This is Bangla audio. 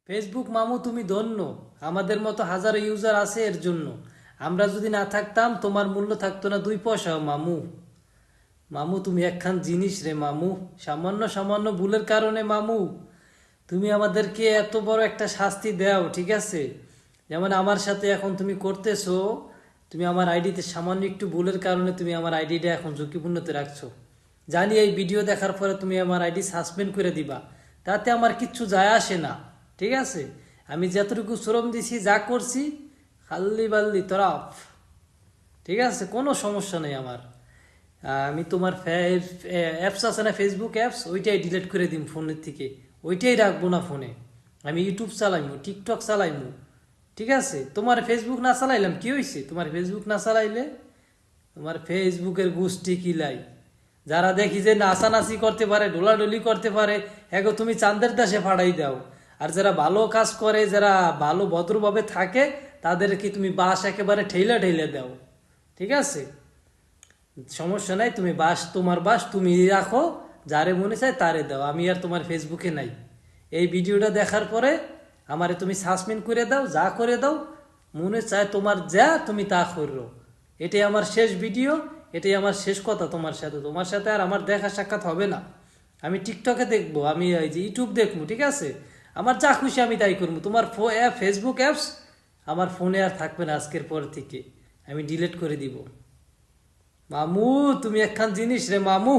ফেসবুক মামু তুমি ধন্য, আমাদের মতো হাজারো ইউজার আছে এর জন্য। আমরা যদি না থাকতাম তোমার মূল্য থাকতো না 2 পয়সাও মামু। মামু তুমি একখান জিনিস রে মামু। সামান্য সামান্য ভুলের কারণে মামু তুমি আমাদেরকে এত বড় একটা শাস্তি দাও, ঠিক আছে? যেমন আমার সাথে এখন তুমি করতেছো, তুমি আমার আইডিতে সামান্য একটু ভুলের কারণে তুমি আমার আইডিটা এখন ঝুঁকিপূর্ণতে রাখছো। জানি এই ভিডিও দেখার পরে তুমি আমার আইডি সাসপেন্ড করে দিবা, তাতে আমার কিচ্ছু যায় আসে না, ঠিক আছে? আমি যতটুকু শ্রম দিছি, যা করছি, খাল্লি বাল্লি তরাফ, ঠিক আছে? কোনো সমস্যা নেই আমার। আমি তোমার অ্যাপস আছে না, ফেসবুক অ্যাপস, ওইটাই ডিলিট করে দিম ফোনের থেকে। ওইটাই রাখবো না ফোনে। আমি ইউটিউব চালাইমু, টিকটক চালাইমু, ঠিক আছে? তোমার ফেসবুক না চালাইলাম কি হয়েছে? তোমার ফেসবুক না চালাইলে তোমার ফেসবুকের গোষ্ঠী কিলাই। যারা দেখি যে নাচানাচি করতে পারে, ডোলাডলি করতে পারে, এগো তুমি চাঁদের দেশে ফাড়াই দাও। আর যারা ভালো কাজ করে, যারা ভালো ভদ্রভাবে থাকে, তাদেরকে তুমি বাস একেবারে ঠেলে ঠেলে দাও, ঠিক আছে? সমস্যা নাই, তুমি বাস, তোমার বাস তুমি রাখো, যারে মনে চায় তারে দাও। আমি আর তোমার ফেসবুকে নাই। এই ভিডিওটা দেখার পরে আমারে তুমি সাসপেন্ড করে দাও, যা করে দাও, মনে চায় তোমার যা তুমি তা করো। এটাই আমার শেষ ভিডিও, এটাই আমার শেষ কথা তোমার সাথে। তোমার সাথে আর আমার দেখা সাক্ষাৎ হবে না। আমি টিকটকে দেখবো, আমি এই যে ইউটিউব দেখবো, ঠিক আছে? আমার যা খুশি আমি তাই করবো। তোমার ফেসবুক অ্যাপস আমার ফোনে আর থাকবে না আজকের পর থেকে। আমি ডিলিট করে দিব। মামু তুমি একখান জিনিস রে মামু।